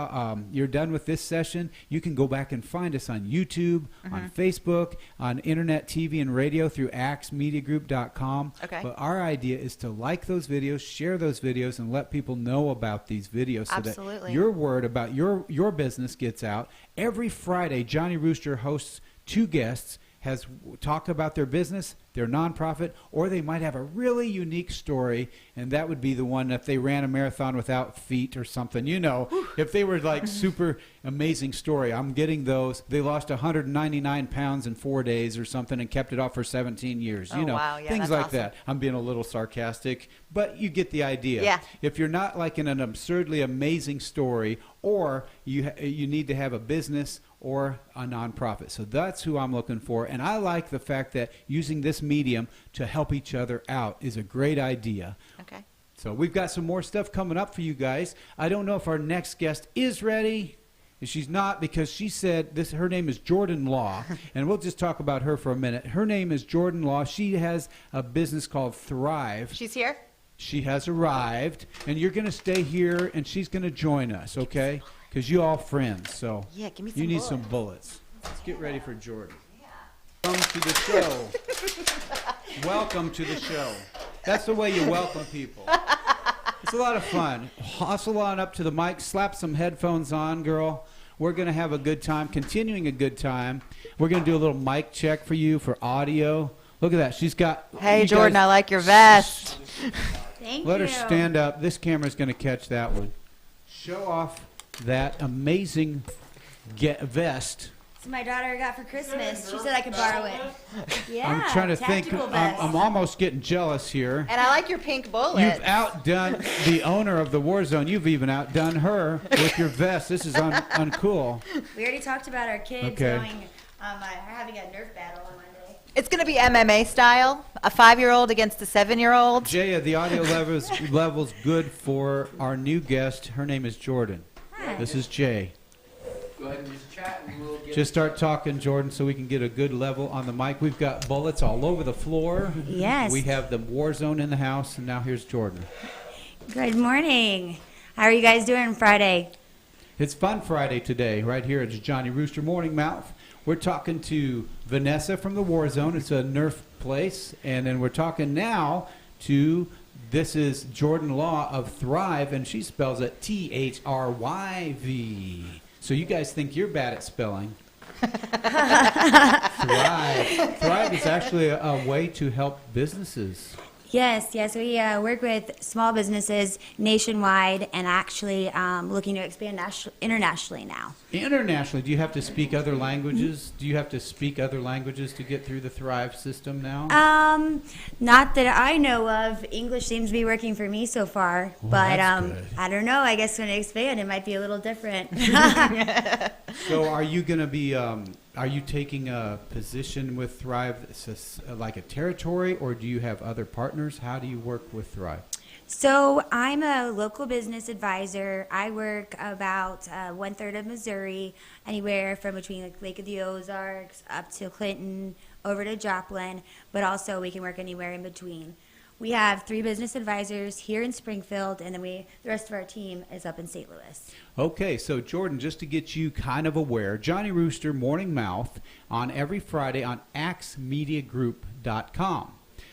Speaker 2: you're done with this session, you can go back and find us on YouTube, on Facebook, on internet, TV, and radio through axemediagroup.com.
Speaker 3: Okay.
Speaker 2: But our idea is to like those videos, share those videos, and let people know about these videos so
Speaker 3: Absolutely.
Speaker 2: that your word about your business gets out. Every Friday, Johnny Rooster hosts 2 guests, has talked about their business, their nonprofit, or they might have a really unique story, and that would be the one if they ran a marathon without feet or something. You know, if they were like super amazing story, I'm getting those. They lost 199 pounds in 4 days or something and kept it off for 17 years.
Speaker 3: Oh,
Speaker 2: you know,
Speaker 3: wow. Yeah,
Speaker 2: things
Speaker 3: that's
Speaker 2: like
Speaker 3: awesome.
Speaker 2: that. I'm being a little sarcastic, but you get the idea.
Speaker 3: Yeah.
Speaker 2: If you're not like in an absurdly amazing story, or you need to have a business or a nonprofit. So that's who I'm looking for. And I like the fact that using this medium to help each other out is a great idea.
Speaker 3: Okay.
Speaker 2: So we've got some more stuff coming up for you guys. I don't know if our next guest is ready. She's not, because she said her name is Jordan Law, and we'll just talk about her for a minute. Her name is Jordan Law. She has a business called Thrive.
Speaker 3: She's here?
Speaker 2: She has arrived, and you're going to stay here, and she's going to join us, okay? Because you all friends, so
Speaker 3: Yeah, give me some
Speaker 2: you need
Speaker 3: bullets.
Speaker 2: some bullets. Let's get ready for Jordan. Welcome to the show. Welcome to the show. That's the way you welcome people. It's a lot of fun. Hustle on up to the mic, slap some headphones on, girl. We're going to have a good time, continuing a good time. We're going to do a little mic check for you for audio. Look at that. She's got...
Speaker 3: Hey,
Speaker 2: you
Speaker 3: Jordan,
Speaker 2: guys-
Speaker 3: I like your vest.
Speaker 5: Thank
Speaker 2: Let
Speaker 5: you.
Speaker 2: her stand up. This camera's going to catch that one. Show off that amazing vest.
Speaker 5: So my daughter got for Christmas. She said I could borrow it. Yeah,
Speaker 2: I'm trying to think.
Speaker 5: tactical vest.
Speaker 2: I'm almost getting jealous here.
Speaker 3: And I like your pink bullets.
Speaker 2: You've outdone the owner of the War Zone. You've even outdone her with your vest. This is uncool.
Speaker 5: We already talked about our kids
Speaker 2: Okay.
Speaker 5: going, having a Nerf battle on Monday.
Speaker 3: It's going to be MMA style, a 5-year-old against a 7-year-old.
Speaker 2: Jaya, the audio level's good for our new guest. Her name is Jordan.
Speaker 5: Hi.
Speaker 2: This is Jay.
Speaker 4: Go ahead and just chat and we'll get
Speaker 2: Just start talking, Jordan, so we can get a good level on the mic. We've got bullets all over the floor.
Speaker 5: Yes.
Speaker 2: We have the War Zone in the house, and now here's Jordan.
Speaker 5: Good morning. How are you guys doing Friday?
Speaker 2: It's Fun Friday today, right here at Johnny Rooster Morning Mouth. We're talking to Vanessa from the War Zone. It's a Nerf place. And then we're talking now to, this is Jordan Law of Thrive, and she spells it T-H-R-Y-V. So you guys think you're bad at spelling. Thrive. Thrive is actually a way to help businesses.
Speaker 5: Yes, we work with small businesses nationwide and actually looking to expand internationally now.
Speaker 2: Internationally, do you have to speak other languages? Do you have to speak other languages to get through the Thrive system now?
Speaker 5: Not that I know of. English seems to be working for me so far, but
Speaker 2: that's good.
Speaker 5: I don't know. I guess when it expands, it might be a little different.
Speaker 2: So are you going to be, are you taking a position with Thrive, like a territory, or do you have other partners? How do you work with Thrive?
Speaker 5: So I'm a local business advisor. I work about 1/3 of Missouri, anywhere from between like Lake of the Ozarks up to Clinton, over to Joplin, but also we can work anywhere in between. We have 3 business advisors here in Springfield, and then the rest of our team is up in St. Louis.
Speaker 2: Okay, so Jordan, just to get you kind of aware, Johnny Rooster, Morning Mouth, on every Friday on axmediagroup.com.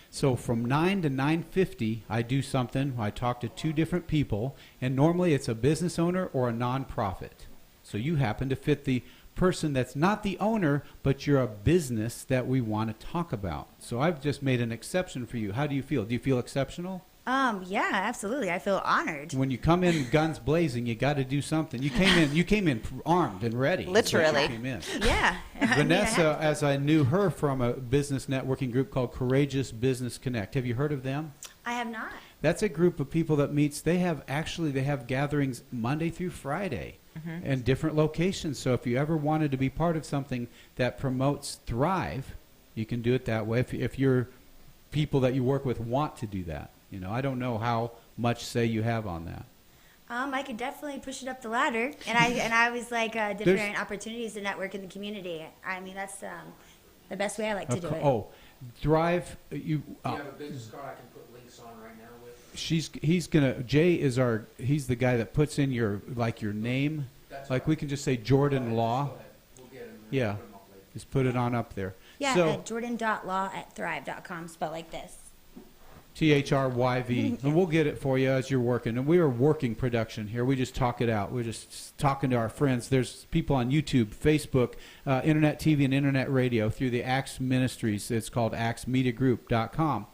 Speaker 2: So from 9 to 9:50, I do something. I talk to 2 different people, and normally it's a business owner or a nonprofit. So you happen to fit the person that's not the owner, but you're a business that we want to talk about. So I've just made an exception for you. How do you feel? Do you feel exceptional?
Speaker 5: Yeah, absolutely. I feel honored.
Speaker 2: When you come in guns blazing, you got to do something. You came in armed and ready.
Speaker 3: Literally.
Speaker 2: You came in.
Speaker 5: Yeah.
Speaker 2: Vanessa, as I knew her from a business networking group called Courageous Business Connect. Have you heard of them?
Speaker 5: I have not.
Speaker 2: That's a group of people that meets. They have gatherings Monday through Friday in different locations. So if you ever wanted to be part of something that promotes Thrive, you can do it that way. If your people that you work with want to do that. You know, I don't know how much say you have on that.
Speaker 5: I could definitely push it up the ladder, and I was like different opportunities to network in the community. I mean, that's the best way I like to do it.
Speaker 2: Oh, Thrive.
Speaker 4: Do you have a business card I can put links on right now with?
Speaker 2: He's the guy that puts in your name.
Speaker 4: That's
Speaker 2: Like
Speaker 4: right.
Speaker 2: we can just say Jordan Law.
Speaker 4: Go ahead. We'll get him.
Speaker 2: Yeah.
Speaker 4: Put him up later.
Speaker 2: Just put it on up there.
Speaker 5: Yeah,
Speaker 2: So
Speaker 5: at jordan.law@thrive.com, spelled like this.
Speaker 2: THRYV, and we'll get it for you as you're working. And we are working production here. We just talk it out. We're just talking to our friends. There's people on YouTube, Facebook, Internet TV, and Internet radio through the Axe Ministries. It's called axmediagroup.com.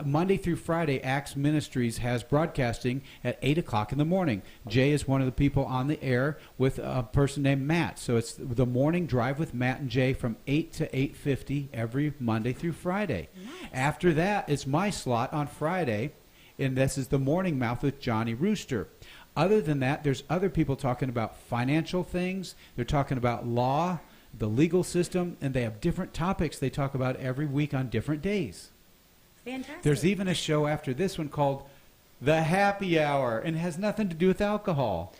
Speaker 2: Monday through Friday, Axe Ministries has broadcasting at 8 o'clock in the morning. Jay is one of the people on the air with a person named Matt. So it's the morning drive with Matt and Jay from 8 to 8:50 every Monday through Friday.
Speaker 5: Nice.
Speaker 2: After that, it's my slot on Friday, and this is the Morning Mouth with Johnny Rooster. Other than that, there's other people talking about financial things. They're talking about law, the legal system, and they have different topics they talk about every week on different days.
Speaker 5: Fantastic.
Speaker 2: There's even a show after this one called The Happy Hour, and it has nothing to do with alcohol.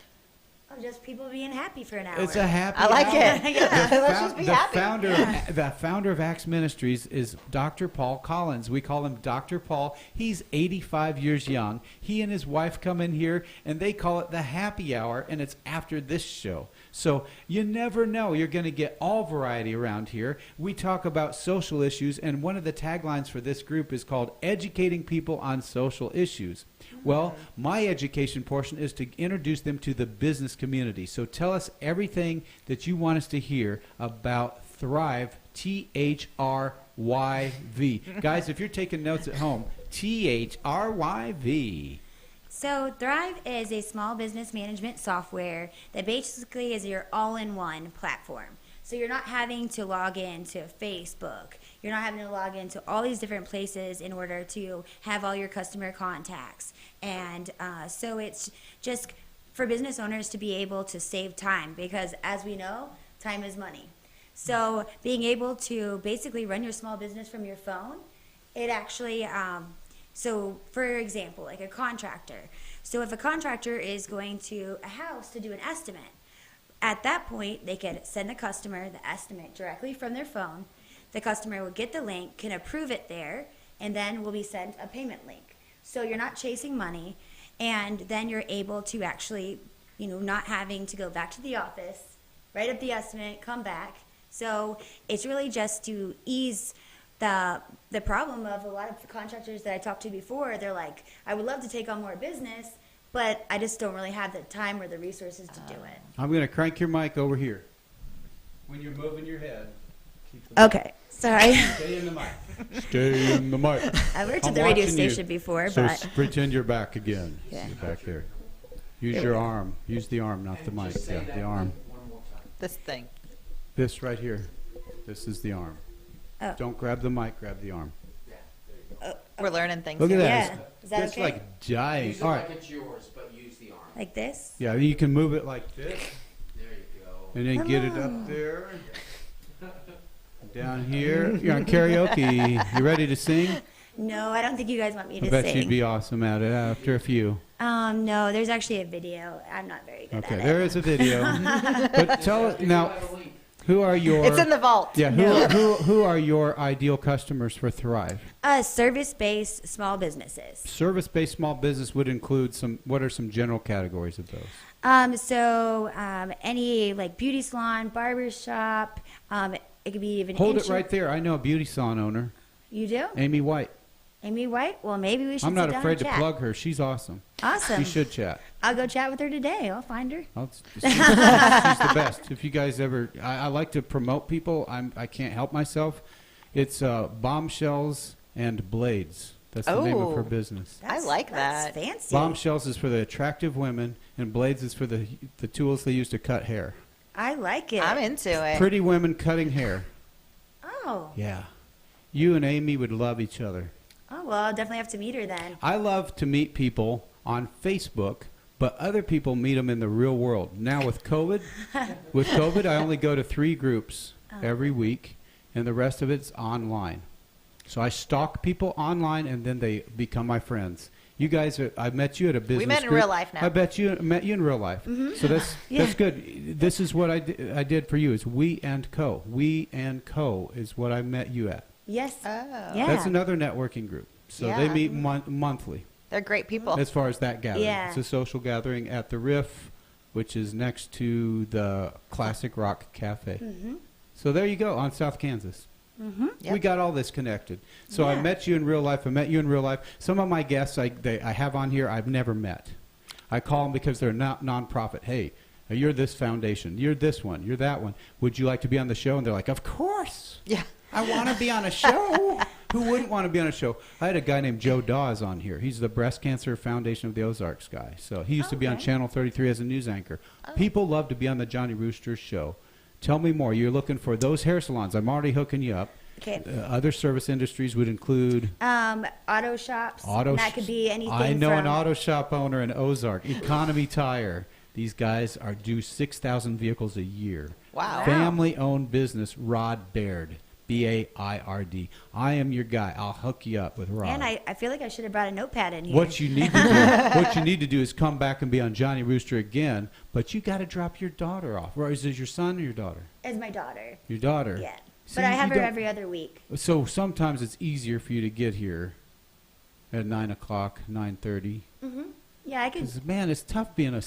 Speaker 5: Oh, just people being happy for an hour.
Speaker 2: It's a happy
Speaker 3: I like
Speaker 2: hour.
Speaker 3: it.
Speaker 5: Yeah.
Speaker 3: Let's just be happy.
Speaker 2: The founder of Axe Ministries is Dr. Paul Collins. We call him Dr. Paul. He's 85 years young. He and his wife come in here, and they call it the happy hour, and it's after this show. So you never know. You're going to get all variety around here. We talk about social issues, and one of the taglines for this group is called Educating People on Social Issues. Well, my education portion is to introduce them to the business community. So tell us everything that you want us to hear about Thrive, THRYV. Guys, if you're taking notes at home, THRYV.
Speaker 5: So Thrive is a small business management software that basically is your all-in-one platform. So you're not having to log in to Facebook. You're not having to log into all these different places in order to have all your customer contacts. And so it's just for business owners to be able to save time because, as we know, time is money. So being able to basically run your small business from your phone, it actually, so for example, like a contractor. So if a contractor is going to a house to do an estimate, at that point, they can send the customer the estimate directly from their phone. The customer will get the link, can approve it there, and then will be sent a payment link. So you're not chasing money, and then you're able to actually, not having to go back to the office, write up the estimate, come back. So it's really just to ease the problem of a lot of the contractors that I talked to before. They're like, I would love to take on more business, but I just don't really have the time or the resources to do it.
Speaker 2: I'm going to crank your mic over here. When you're moving your head, keep the
Speaker 5: Okay, sorry.
Speaker 2: Stay in the mic. Stay in the mic.
Speaker 5: I worked
Speaker 2: I'm
Speaker 5: at the radio
Speaker 2: watching you.
Speaker 5: station before,
Speaker 2: So
Speaker 5: but
Speaker 2: pretend you're back again.
Speaker 5: Yeah.
Speaker 2: You're back there. Use your arm. Use the arm, not the
Speaker 4: And
Speaker 2: mic.
Speaker 4: just say
Speaker 2: Yeah,
Speaker 4: that
Speaker 2: the arm.
Speaker 4: one more time.
Speaker 3: This thing.
Speaker 2: This right here. This is the arm.
Speaker 5: Oh.
Speaker 2: Don't grab the mic. Grab the arm.
Speaker 4: Yeah, there you go.
Speaker 3: We're learning things
Speaker 2: Look at
Speaker 3: here.
Speaker 2: that.
Speaker 5: yeah. Is that
Speaker 2: It's
Speaker 5: okay?
Speaker 2: like dying.
Speaker 4: Use it
Speaker 2: All
Speaker 4: like
Speaker 2: right.
Speaker 4: it's yours, but use the arm.
Speaker 5: Like this?
Speaker 2: Yeah, you can move it like this,
Speaker 4: There you go.
Speaker 2: and then get it up there. Down here. You're on karaoke. You ready to sing?
Speaker 5: No, I don't think you guys want me to
Speaker 2: I bet
Speaker 5: sing.
Speaker 2: you'd be awesome at it after a few.
Speaker 5: No, there's actually a video. I'm not very good
Speaker 2: Okay,
Speaker 5: at
Speaker 2: there
Speaker 5: it.
Speaker 2: is a video. But tell it
Speaker 4: Do you
Speaker 2: now.
Speaker 4: have a link?
Speaker 2: Who are your?
Speaker 3: It's in the vault.
Speaker 2: Yeah. Who are your ideal customers for Thrive?
Speaker 5: Service-based small businesses.
Speaker 2: Service-based small business would include some. What are some general categories of those?
Speaker 5: Any like beauty salon, barber shop. It could be even.
Speaker 2: Hold it right there. I know a beauty salon owner,
Speaker 5: You do?
Speaker 2: Amy White.
Speaker 5: Amy White? Well, maybe we should.
Speaker 2: I'm not
Speaker 5: sit down
Speaker 2: afraid
Speaker 5: and
Speaker 2: to
Speaker 5: chat.
Speaker 2: plug her. She's awesome.
Speaker 5: Awesome.
Speaker 2: You should chat.
Speaker 5: I'll go chat with her today. I'll find her.
Speaker 2: She's the best. If you guys ever, I like to promote people. I can't help myself. It's Bombshells and Blades. That's the name of her business.
Speaker 3: I like that.
Speaker 5: That's fancy.
Speaker 2: Bombshells is for the attractive women, and Blades is for the tools they use to cut hair.
Speaker 5: I like it.
Speaker 3: I'm into it.
Speaker 2: Pretty women cutting hair.
Speaker 5: Oh.
Speaker 2: Yeah. You and Amy would love each other.
Speaker 5: Oh, well, I'll definitely have to meet her then.
Speaker 2: I love to meet people on Facebook, but other people meet them in the real world. Now with COVID, I only go to 3 groups every week, and the rest of it's online. So I stalk people online, and then they become my friends. You guys, I met you at a business
Speaker 3: We met in
Speaker 2: group.
Speaker 3: real life now.
Speaker 2: I met you in real life.
Speaker 5: Mm-hmm.
Speaker 2: So that's good. This is what I did for you. Is We and Co. We and Co. is what I met you at.
Speaker 5: Yes.
Speaker 3: Oh.
Speaker 5: Yeah.
Speaker 2: That's another networking group. So they
Speaker 3: Yeah.
Speaker 2: meet monthly.
Speaker 3: They're great people.
Speaker 2: As far as that gathering.
Speaker 5: Yeah.
Speaker 2: It's a social gathering at the Riff, which is next to the Classic Rock Cafe.
Speaker 5: Mm-hmm.
Speaker 2: So there you go, on South Kansas.
Speaker 5: Mm-hmm.
Speaker 3: Yep.
Speaker 2: We got all this connected. So I
Speaker 5: Yeah.
Speaker 2: met you in real life. Some of my guests I have on here I've never met. I call them because they're not nonprofit. Hey, you're this foundation. You're this one. You're that one. Would you like to be on the show? And they're like, of course.
Speaker 3: Yeah.
Speaker 2: I want to be on a show. Who wouldn't want to be on a show? I had a guy named Joe Dawes on here. He's the Breast Cancer Foundation of the Ozarks guy. So he used to be on
Speaker 5: Okay.
Speaker 2: Channel 33 as a news anchor. People love to be on the Johnny Rooster show. Tell me more. You're looking for those hair salons. I'm already hooking you up.
Speaker 5: Okay.
Speaker 2: Other service industries would include
Speaker 5: Auto shops. And that could be anything.
Speaker 2: I know
Speaker 5: from,
Speaker 2: an auto shop owner in Ozark. Economy Tire. These guys do 6,000 vehicles a year.
Speaker 3: Wow.
Speaker 2: Family-owned business, Rod Baird. Baird. I am your guy. I'll hook you up with Rod.
Speaker 5: And I feel like I should have brought a notepad in here.
Speaker 2: What you need to do is come back and be on Johnny Rooster again, but you got to drop your daughter off. Or is it your son or your daughter?
Speaker 5: As my daughter.
Speaker 2: Your daughter.
Speaker 5: Yeah.
Speaker 2: See,
Speaker 5: But I
Speaker 2: you
Speaker 5: have her
Speaker 2: don't-
Speaker 5: every other week.
Speaker 2: So sometimes it's easier for you to get here at 9 o'clock, 9:30.
Speaker 5: Mm-hmm. Yeah, I could.
Speaker 2: 'Cause, man, it's tough being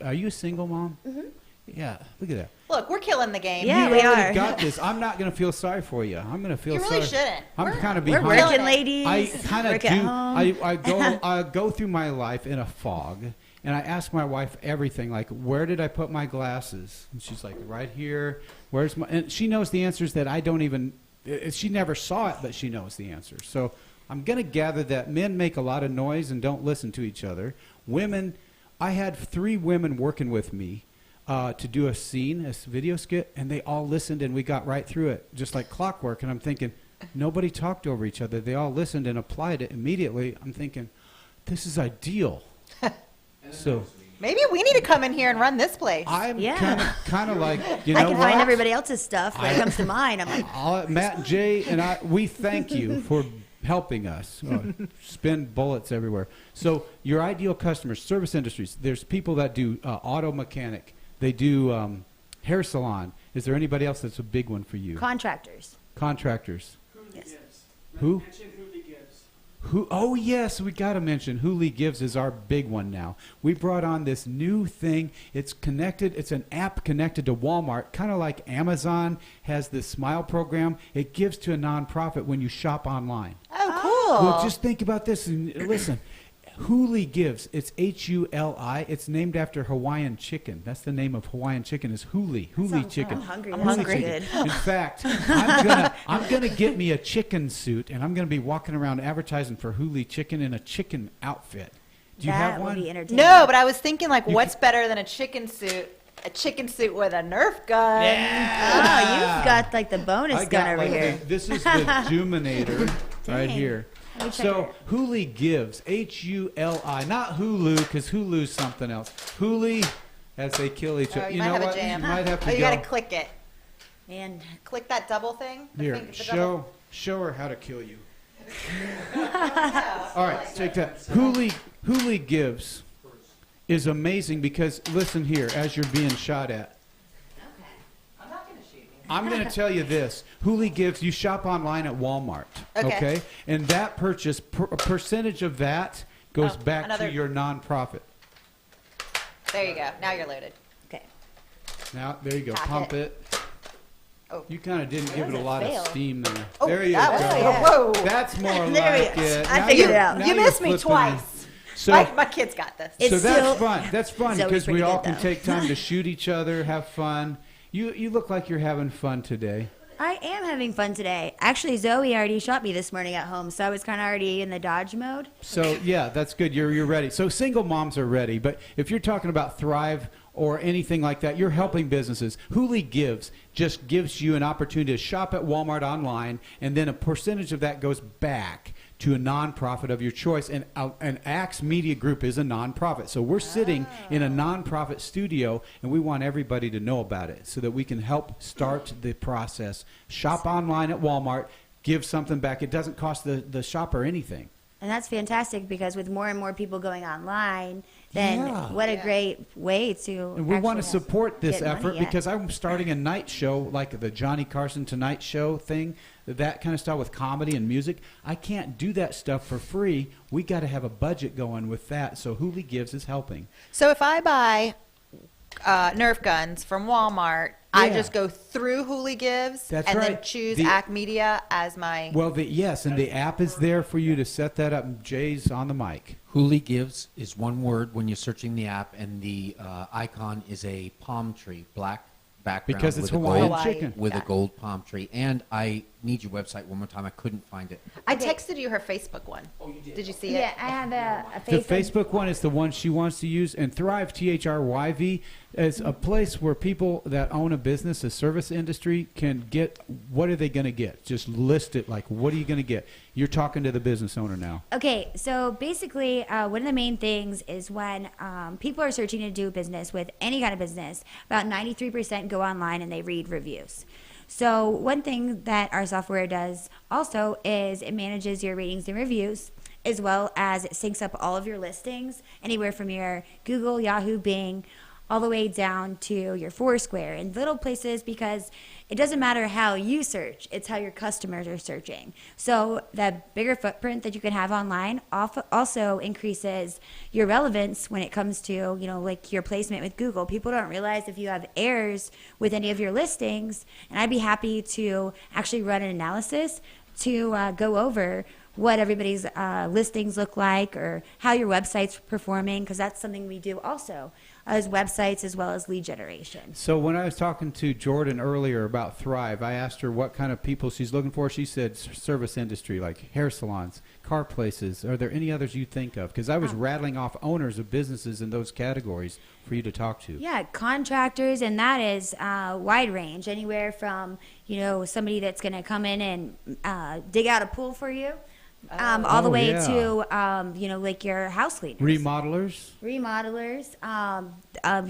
Speaker 2: are you a single mom?
Speaker 5: Mm-hmm.
Speaker 2: Yeah, look at that.
Speaker 3: Look, we're killing the game.
Speaker 5: Yeah,
Speaker 2: you
Speaker 5: we
Speaker 2: already
Speaker 5: are.
Speaker 2: got this. I'm not going to feel sorry for you. I'm going to feel
Speaker 3: You
Speaker 2: sorry.
Speaker 3: really shouldn't.
Speaker 2: I'm kind of
Speaker 5: We're
Speaker 2: behind.
Speaker 5: working ladies.
Speaker 2: I kind of
Speaker 5: work
Speaker 2: do.
Speaker 5: at home.
Speaker 2: I go through my life in a fog, and I ask my wife everything, like, where did I put my glasses? And she's like, right here. Where's my? And she knows the answers that I don't even. She never saw it, but she knows the answers. So I'm going to gather that men make a lot of noise and don't listen to each other. Women, I had 3 women working with me to do a scene, a video skit, and they all listened, and we got right through it, just like clockwork. And I'm thinking, nobody talked over each other. They all listened and applied it immediately. I'm thinking, this is ideal. So
Speaker 3: Maybe we need to come in here and run this place.
Speaker 2: I'm
Speaker 5: Yeah.
Speaker 2: kind of like, you know
Speaker 5: I can
Speaker 2: what?
Speaker 5: find everybody else's stuff when it comes to mine. I'm like,
Speaker 2: Matt, Jay, and we thank you for helping us spin bullets everywhere. So your ideal customers, service industries, there's people that do auto mechanic. They do hair salon. Is there anybody else that's a big one for you?
Speaker 5: contractors.
Speaker 2: Contractors.
Speaker 5: Yes.
Speaker 2: Who?
Speaker 1: Mention Hooley Gibbs.
Speaker 2: Who? Oh, yes, we got to mention Hooley Gives is our big one now. We brought on this new thing. It's connected. It's an app connected to Walmart, kind of like Amazon has this Smile program. It gives to a nonprofit when you shop online.
Speaker 3: Oh, cool.
Speaker 2: Well, just think about this and listen. Hooley Gives. It's Huli. It's named after Hawaiian chicken. That's the name of Hawaiian chicken is Hooley. Hooley chicken.
Speaker 5: I'm hungry.
Speaker 3: I'm
Speaker 5: That sounds
Speaker 3: hungry.
Speaker 5: good.
Speaker 2: In fact, I'm gonna get me a chicken suit, and I'm gonna be walking around advertising for Hooley chicken in a chicken outfit. Do you
Speaker 5: that
Speaker 2: have
Speaker 5: will
Speaker 2: one?
Speaker 5: be entertaining.
Speaker 3: No, but I was thinking, like, what's better than a chicken suit? A chicken suit with a Nerf gun.
Speaker 5: Oh, you've got like the bonus
Speaker 2: I
Speaker 5: gun
Speaker 2: got
Speaker 5: over
Speaker 2: like
Speaker 5: here.
Speaker 2: this is the Juminator right
Speaker 5: Dang.
Speaker 2: here.
Speaker 5: Let me check
Speaker 2: So
Speaker 5: it.
Speaker 2: Hooley Gives, Huli, not Hulu, because Hulu's something else. Hooley, as they kill each
Speaker 3: Oh,
Speaker 2: other.
Speaker 3: you
Speaker 2: You
Speaker 3: might
Speaker 2: know
Speaker 3: have
Speaker 2: what?
Speaker 3: a jam.
Speaker 2: You might have to
Speaker 3: Oh, you
Speaker 2: go.
Speaker 3: gotta click it.
Speaker 5: And
Speaker 3: Click that double thing. The
Speaker 2: Here,
Speaker 3: thing- the double-
Speaker 2: show her how to kill you.
Speaker 3: Yeah.
Speaker 2: All right, take that. Hooley Gives is amazing because listen here, as you're being shot at.
Speaker 3: I'm not gonna shoot you.
Speaker 2: I'm going to tell you this. Huli Gives, you shop online at Walmart,
Speaker 3: Okay.
Speaker 2: And that purchase, a percentage of that goes back
Speaker 3: another-
Speaker 2: to your nonprofit.
Speaker 3: There you go. Now you're loaded.
Speaker 5: Okay.
Speaker 2: Now, there you go.
Speaker 3: Pack
Speaker 2: Pump it.
Speaker 3: Oh.
Speaker 2: You kind of didn't give it a
Speaker 3: was a
Speaker 2: lot
Speaker 3: fail.
Speaker 2: of steam there.
Speaker 3: Oh,
Speaker 2: there you
Speaker 3: that
Speaker 2: go.
Speaker 3: was fail. Whoa.
Speaker 2: That's more
Speaker 3: There he
Speaker 2: like
Speaker 3: is.
Speaker 2: it.
Speaker 5: I
Speaker 2: Now
Speaker 5: figured
Speaker 2: you're-
Speaker 5: it out.
Speaker 2: now
Speaker 3: You
Speaker 2: you're
Speaker 3: missed me
Speaker 2: flipping.
Speaker 3: twice.
Speaker 2: So,
Speaker 3: My kids got this.
Speaker 5: It's
Speaker 2: so that's
Speaker 5: still-
Speaker 2: fun. That's fun
Speaker 5: Zoe's
Speaker 2: because we
Speaker 5: pretty
Speaker 2: all
Speaker 5: good,
Speaker 2: can
Speaker 5: though.
Speaker 2: take time to shoot each other, have fun. You look like you're having fun today.
Speaker 5: I am having fun today. Actually, Zoe already shot me this morning at home, so I was kind of already in the dodge mode.
Speaker 2: So yeah, that's good. You're ready. So single moms are ready. But if you're talking about Thrive or anything like that, you're helping businesses. Huli Gives just gives you an opportunity to shop at Walmart online, and then a percentage of that goes back to a nonprofit of your choice. And Axe Media Group is a nonprofit. So we're sitting in a nonprofit studio, and we want everybody to know about it so that we can help start the process. Shop online at Walmart, give something back. It doesn't cost the shopper anything.
Speaker 5: And that's fantastic because with more and more people going online, then
Speaker 2: Yeah.
Speaker 5: what a great way to.
Speaker 2: And we want to
Speaker 5: actually
Speaker 2: support this
Speaker 5: get money,
Speaker 2: effort
Speaker 5: yeah.
Speaker 2: because I'm starting a night show like the Johnny Carson Tonight Show thing, that kind of stuff with comedy and music. I can't do that stuff for free. We got to have a budget going with that. So Huli Gives is helping.
Speaker 3: So if I buy Nerf guns from Walmart, I
Speaker 2: Yeah.
Speaker 3: just go through Huli Gives
Speaker 2: That's
Speaker 3: and then
Speaker 2: right.
Speaker 3: choose
Speaker 2: The-
Speaker 3: Act Media as my.
Speaker 2: Well, yes, and the app is there for you to set that up. Jay's on the mic.
Speaker 6: Huli Gives is one word when you're searching the app, and the icon is a palm tree, black background
Speaker 2: Because it's
Speaker 6: with a
Speaker 2: Hawaiian
Speaker 6: gold,
Speaker 3: Hawaii.
Speaker 2: chicken.
Speaker 6: with
Speaker 3: Yeah.
Speaker 6: a gold palm tree. And I need your website one more time. I couldn't find it.
Speaker 3: I texted you her Facebook one. Oh, you did? Did you see it?
Speaker 5: Yeah, I have a
Speaker 2: The
Speaker 5: Facebook.
Speaker 2: Facebook one is the one she wants to use, and Thrive, THRYV, is a place where people that own a business, a service industry, can get, what are they going to get? Just list it, like, what are you going to get? You're talking to the business owner now.
Speaker 5: Okay, so basically, one of the main things is when people are searching to do business with any kind of business, about 93% go online and they read reviews. So one thing that our software does also is it manages your ratings and reviews, as well as it syncs up all of your listings, anywhere from your Google, Yahoo, Bing, all the way down to your Foursquare and little places, because it doesn't matter how you search, it's how your customers are searching. So that bigger footprint that you can have online also increases your relevance when it comes to, you know, like your placement with Google. People don't realize if you have errors with any of your listings, and I'd be happy to actually run an analysis to go over what everybody's listings look like or how your website's performing, because that's something we do also as websites as well as lead generation.
Speaker 2: So when I was talking to Jordan earlier about Thrive, I asked her what kind of people she's looking for. She said service industry, like hair salons, car places. Are there any others you think of? Because I was rattling off owners of businesses in those categories for you to talk to.
Speaker 5: Yeah, contractors, and that is wide range, anywhere from, you know, somebody that's going to come in and dig out a pool for you, all the way
Speaker 2: yeah.
Speaker 5: to, you know, like your house cleaners.
Speaker 2: Remodelers?
Speaker 5: Remodelers,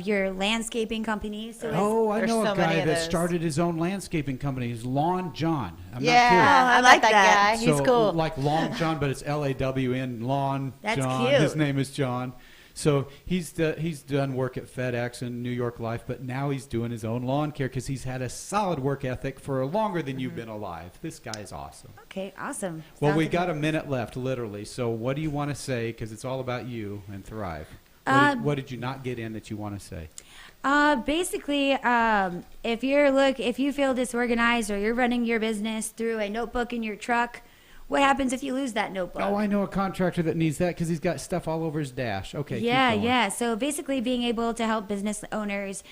Speaker 5: your landscaping companies. So
Speaker 2: Oh, I
Speaker 3: There's
Speaker 2: know
Speaker 3: so
Speaker 2: a
Speaker 3: many
Speaker 2: guy
Speaker 3: of
Speaker 2: that
Speaker 3: those.
Speaker 2: started his own landscaping company. He's Lawn John. I'm
Speaker 3: Yeah,
Speaker 2: not kidding.
Speaker 5: I
Speaker 3: I
Speaker 5: like
Speaker 3: like that
Speaker 5: that.
Speaker 3: guy. He's
Speaker 2: So,
Speaker 3: cool.
Speaker 2: like Long John, but it's Lawn Lawn
Speaker 5: That's
Speaker 2: John.
Speaker 5: cute.
Speaker 2: His name is John. So he's done work at FedEx and New York Life, but now he's doing his own lawn care because he's had a solid work ethic for longer than you've been alive. This guy is awesome.
Speaker 5: Okay, awesome.
Speaker 2: Well,
Speaker 5: Sounds
Speaker 2: we
Speaker 5: like
Speaker 2: got a minute left, literally. So what do you want to say? Because it's all about you and Thrive. What did you not get in that you want to say?
Speaker 5: Basically, if you feel disorganized or you're running your business through a notebook in your truck, what happens if you lose that notebook?
Speaker 2: Oh, I know a contractor that needs that because he's got stuff all over his dash. Okay, keep
Speaker 5: Yeah,
Speaker 2: going.
Speaker 5: yeah. So basically, being able to help business owners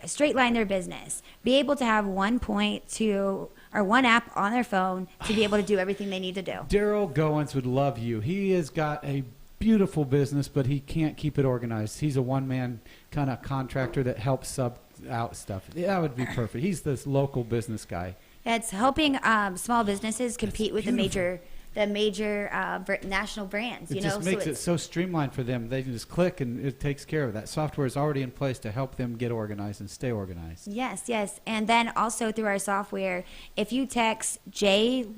Speaker 5: straight line their business, be able to have one app on their phone to be able to do everything they need to do.
Speaker 2: Daryl Goins would love you. He has got a beautiful business, but he can't keep it organized. He's a one-man kind of contractor that helps sub out stuff. That would be perfect. He's this local business guy.
Speaker 5: It's helping small businesses compete with
Speaker 2: beautiful.
Speaker 5: the major national brands.
Speaker 2: It
Speaker 5: You know,
Speaker 2: just makes
Speaker 5: so
Speaker 2: it so streamlined for them. They can just click and it takes care of that. Software is already in place to help them get organized and stay organized.
Speaker 5: Yes, yes. And then also through our software, if you text JLAW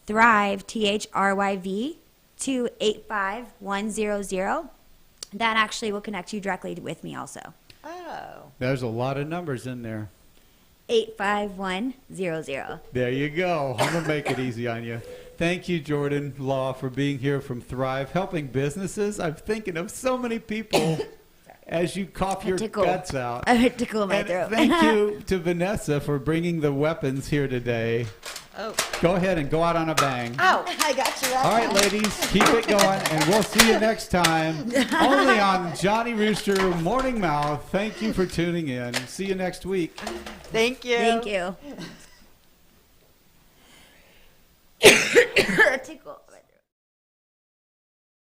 Speaker 5: Thrive THRYV to 85100, that actually will connect you directly with me also.
Speaker 3: Oh.
Speaker 2: There's a lot of numbers in there.
Speaker 5: 85100.
Speaker 2: There you go. I'm going to make it easy on you. Thank you, Jordan Law, for being here from Thrive, helping businesses. I'm thinking of so many people as you cough your guts out.
Speaker 5: I had to cool my
Speaker 2: And
Speaker 5: throat.
Speaker 2: thank you to Vanessa for bringing the weapons here today.
Speaker 3: Oh.
Speaker 2: Go ahead and go out on a bang.
Speaker 3: Oh, I got you.
Speaker 2: All right, ladies, keep it going, and we'll see you next time. Only on Johnny Rooster Morning Mouth. Thank you for tuning in. See you next week.
Speaker 3: Thank you.
Speaker 5: Thank you. Tickle.